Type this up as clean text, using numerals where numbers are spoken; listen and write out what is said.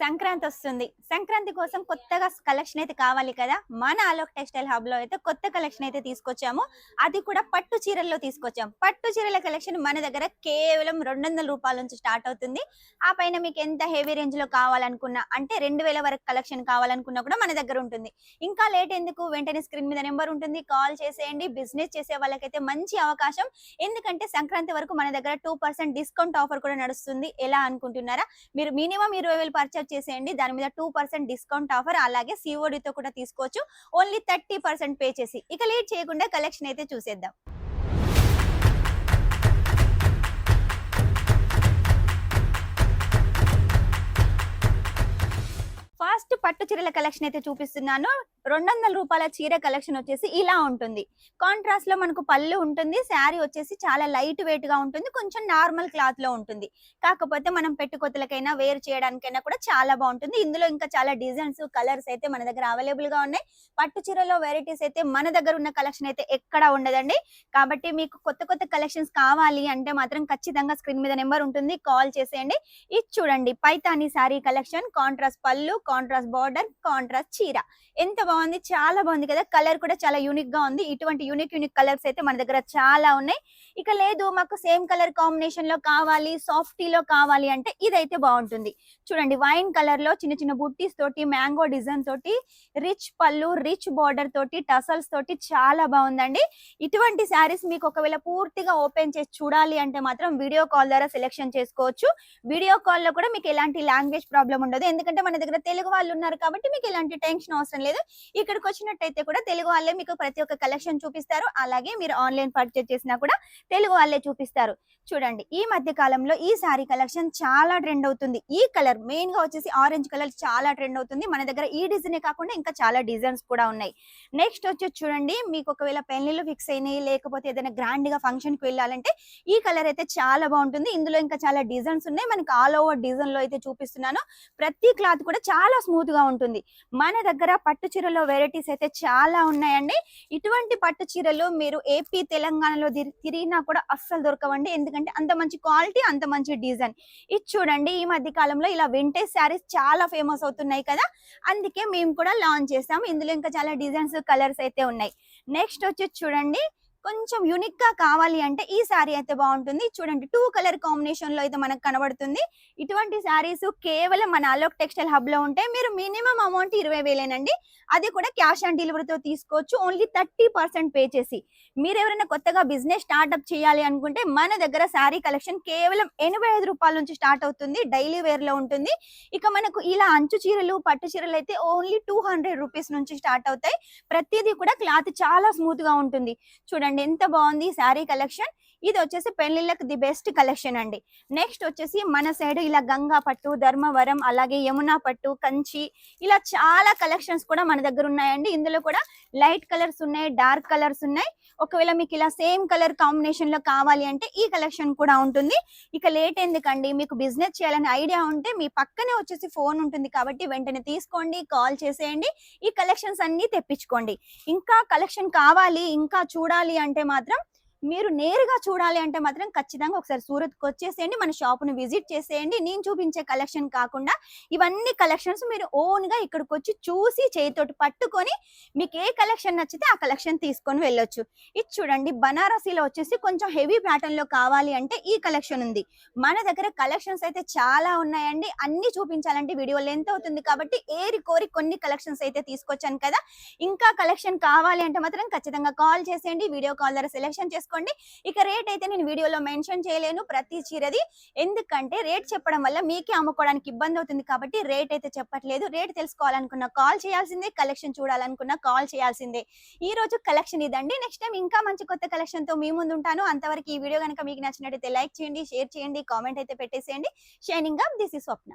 సంక్రాంతి వస్తుంది. సంక్రాంతి కోసం కొత్తగా కలెక్షన్ అయితే కావాలి కదా! మన ఆలోక్ టెక్స్టైల్ హబ్‌లో అయితే కొత్త కలెక్షన్ అయితే తీసుకొచ్చాము. అది కూడా పట్టు చీరల్లో తీసుకొచ్చాం. పట్టు చీరల కలెక్షన్ మన దగ్గర కేవలం రూ. 200 నుంచి స్టార్ట్ అవుతుంది. ఆ పైన మీకు ఎంత హెవీ రేంజ్‌లో కావాలనుకున్నా అంటే 2000 వరకు కలెక్షన్ కావాలనుకున్నా కూడా మన దగ్గర ఉంటుంది. ఇంకా లేట్ ఎందుకు వెంటనే స్క్రీన్ మీద నెంబర్ ఉంటుంది. కాల్ చేసేయండి. బిజినెస్ చేసే వాళ్ళకైతే మంచి అవకాశం. ఎందుకంటే సంక్రాంతి వరకు మన దగ్గర 2% డిస్కౌంట్ ఆఫర్ కూడా నడుస్తుంది. ఎలా అనుకుంటున్నారా? మీరు మినిమమ్ 20,000 పర్చేజ్ చేసేయండి. దాని మీద 2% డిస్కౌంట్ ఆఫర్ అలాగే సీఓడీతో కూడా తీసుకోవచ్చు. ఓన్లీ 30% పే చేసి. ఇక లేట్ చేయకుండా కలెక్షన్ అయితే చూసేద్దాం. ఫస్ట్ పట్టు చీరల కలెక్షన్ అయితే చూపిస్తున్నాను. రూ. 200 చీర కలెక్షన్ వచ్చేసి ఇలా ఉంటుంది. కాంట్రాస్ట్ లో మనకు పళ్ళు ఉంటుంది. శారీ వచ్చేసి చాలా లైట్ వెయిట్ గా ఉంటుంది. కొంచెం నార్మల్ క్లాత్ లో ఉంటుంది. కాకపోతే మనం పెట్టుకోతలకైనా వేర్ చేయడానికైనా కూడా చాలా బాగుంటుంది. ఇందులో ఇంకా చాలా డిజైన్స్ కలర్స్ అయితే మన దగ్గర అవైలబుల్ గా ఉన్నాయి. పట్టు చీరలో వెరైటీస్ అయితే మన దగ్గర ఉన్న కలెక్షన్ అయితే ఎక్కడ ఉండదండి. కాబట్టి మీకు కొత్త కొత్త కలెక్షన్స్ కావాలి అంటే మాత్రం ఖచ్చితంగా స్క్రీన్ మీద నెంబర్ ఉంటుంది. కాల్ చేసేయండి. ఇది చూడండి పైతాని శారీ కలెక్షన్, కాంట్రాస్ట్ పళ్ళు, కాంట్రాస్ట్ బార్డర్, కాంట్రాస్ట్ చీర. ఎంత బాగుంది, చాలా బాగుంది కదా. కలర్ కూడా చాలా యూనిక్ గా ఉంది. ఇటువంటి యూనిక్ కలర్స్ అయితే మన దగ్గర చాలా ఉన్నాయి. ఇక లేదు మాకు సేమ్ కలర్ కాంబినేషన్ లో కావాలి, సాఫ్టీలో కావాలి అంటే ఇదైతే బాగుంటుంది. చూడండి వైన్ కలర్ లో చిన్న చిన్న బుట్టీస్ తోటి, మ్యాంగో డిజైన్ తోటి, రిచ్ పళ్ళు, రిచ్ బార్డర్ తోటి, టసల్స్ తోటి చాలా బాగుందండి. ఇటువంటి శారీస్ మీకు ఒకవేళ పూర్తిగా ఓపెన్ చేసి చూడాలి అంటే మాత్రం వీడియో కాల్ ద్వారా సెలెక్షన్ చేసుకోవచ్చు. వీడియో కాల్ లో కూడా మీకు ఎలాంటి లాంగ్వేజ్ ప్రాబ్లం ఉండదు. ఎందుకంటే మన దగ్గర తెలుగు వాళ్ళు ఉన్నారు కాబట్టి మీకు ఎలాంటి టెన్షన్ అవసరం లేదు. ఇక్కడికి వచ్చినట్టయితే కూడా తెలుగు వాళ్ళే మీకు ప్రతి ఒక్క కలెక్షన్ చూపిస్తారు. అలాగే మీరు ఆన్లైన్ పర్చేజ్ చేసినా కూడా తెలుగు వాళ్ళే చూపిస్తారు. చూడండి ఈ మధ్య కాలంలో ఈ సారీ కలెక్షన్ చాలా ట్రెండ్ అవుతుంది. ఈ కలర్ మెయిన్ గా వచ్చేసి ఆరెంజ్ కలర్ చాలా ట్రెండ్ అవుతుంది. మన దగ్గర ఈ డిజైన్ కాకుండా ఇంకా చాలా డిజైన్స్ కూడా ఉన్నాయి. నెక్స్ట్ వచ్చేసి చూడండి మీకు ఒకవేళ పెళ్లిళ్ళు ఫిక్స్ అయినాయి, లేకపోతే ఏదైనా గ్రాండ్ గా ఫంక్షన్ కి వెళ్ళాలంటే ఈ కలర్ అయితే చాలా బాగుంటుంది. ఇందులో ఇంకా చాలా డిజైన్స్ ఉన్నాయి. మనకి ఆల్ ఓవర్ డిజైన్ లో అయితే చూపిస్తున్నాను. ప్రతి క్లాత్ కూడా చాలా స్మూత్ గా ఉంటుంది. మన దగ్గర పట్టు చీరలో వెరైటీస్ అయితే చాలా ఉన్నాయండి. ఇటువంటి పట్టు చీరలు మీరు ఏపీ తెలంగాణలో తిరిగినా కూడా అస్సలు దొరకవండి. ఎందుకంటే అంత మంచి క్వాలిటీ, అంత మంచి డిజైన్. ఇది చూడండి ఈ మధ్య కాలంలో ఇలా వింటేజ్ శారీస్ చాలా ఫేమస్ అవుతున్నాయి కదా, అందుకే మేము కూడా లాంచ్ చేసాము. ఇందులో ఇంకా చాలా డిజైన్స్, కలర్స్ అయితే ఉన్నాయి. నెక్స్ట్ వచ్చి చూడండి కొంచెం యూనిక్ గా కావాలి అంటే ఈ శారీ అయితే బాగుంటుంది. చూడండి 2 కలర్ కాంబినేషన్ లో అయితే మనకు కనబడుతుంది. ఇటువంటి శారీస్ కేవలం మన అలోక్ టెక్స్టైల్ హబ్ లో ఉంటే మీరు మినిమం అమౌంట్ 20,000 అది కూడా క్యాష్ ఆన్ డెలివరీతో తీసుకోవచ్చు. ఓన్లీ 30% పే చేసి. మీరు ఎవరైనా కొత్తగా బిజినెస్ స్టార్ట్అప్ చేయాలి అనుకుంటే మన దగ్గర శారీ కలెక్షన్ కేవలం రూ. 85 నుంచి స్టార్ట్ అవుతుంది. డైలీ వేర్ లో ఉంటుంది. ఇక మనకు ఇలా అంచు చీరలు, పట్టు చీరలు అయితే ఓన్లీ రూ. 200 నుంచి స్టార్ట్ అవుతాయి. ప్రతిదీ కూడా క్లాత్ చాలా స్మూత్ గా ఉంటుంది. చూడండి ఎంత బాగుంది శారీ కలెక్షన్. ఇది వచ్చేసి పెళ్లిళ్ళకి ది బెస్ట్ కలెక్షన్ అండి. నెక్స్ట్ వచ్చేసి మన సైడ్ ఇలా గంగా పట్టు, ధర్మవరం, అలాగే యమునా పట్టు, కంచి ఇలా చాలా కలెక్షన్స్ కూడా మన దగ్గర ఉన్నాయండి. ఇందులో కూడా లైట్ కలర్స్ ఉన్నాయి, డార్క్ కలర్స్ ఉన్నాయి. ఒకవేళ మీకు ఇలా సేమ్ కలర్ కాంబినేషన్ లో కావాలి అంటే ఈ కలెక్షన్ కూడా ఉంటుంది. ఇక లేట్ ఎందుకండి, మీకు బిజినెస్ చేయాలని ఐడియా ఉంటే మీ పక్కనే వచ్చేసి ఫోన్ ఉంటుంది కాబట్టి వెంటనే తీసుకోండి, కాల్ చేసేయండి. ఈ కలెక్షన్స్ అన్ని తెప్పించుకోండి. ఇంకా కలెక్షన్ కావాలి, ఇంకా చూడాలి అంటే మాత్రం మీరు నేరుగా చూడాలి అంటే మాత్రం ఖచ్చితంగా ఒకసారి సూరత్కి వచ్చేసేయండి. మన షాప్ను విజిట్ చేసేయండి. నేను చూపించే కలెక్షన్ కాకుండా ఇవన్నీ కలెక్షన్స్ మీరు ఓన్గా ఇక్కడికి వచ్చి చూసి చేతితోటి పట్టుకొని మీకు ఏ కలెక్షన్ నచ్చితే ఆ కలెక్షన్ తీసుకొని వెళ్ళొచ్చు. ఇది చూడండి బనారసీలో వచ్చేసి కొంచెం హెవీ ప్యాటర్న్లో కావాలి అంటే ఈ కలెక్షన్ ఉంది. మన దగ్గర కలెక్షన్స్ అయితే చాలా ఉన్నాయండి. అన్ని చూపించాలంటే వీడియో లెంత్ అవుతుంది కాబట్టి ఏరి కోరి కొన్ని కలెక్షన్స్ అయితే తీసుకొచ్చాను కదా. ఇంకా కలెక్షన్ కావాలి అంటే మాత్రం ఖచ్చితంగా కాల్ చేసేయండి. వీడియో కాల్ ద్వారా సెలెక్షన్ చేసుకోండి. ఇక రేట్ అయితే నేను వీడియోలో మెన్షన్ చేయలేను ప్రతి చీరది. ఎందుకంటే రేట్ చెప్పడం వల్ల మీకే అమ్ముకోవడానికి ఇబ్బంది అవుతుంది కాబట్టి రేట్ అయితే చెప్పట్లేదు. రేట్ తెలుసుకోవాలనుకున్న కాల్ చేయాల్సిందే, కలెక్షన్ చూడాలనుకున్న కాల్ చేయాల్సిందే. ఈ రోజు కలెక్షన్ ఇదండి. నెక్స్ట్ టైం ఇంకా మంచి కొత్త కలెక్షన్ తో మీ ముందు ఉంటాను. అంతవరకు ఈ వీడియో కనుక మీకు నచ్చినట్లయితే లైక్ చేయండి, షేర్ చేయండి, కామెంట్ అయితే పెట్టేసేయండి. Shining up, this is Swapna.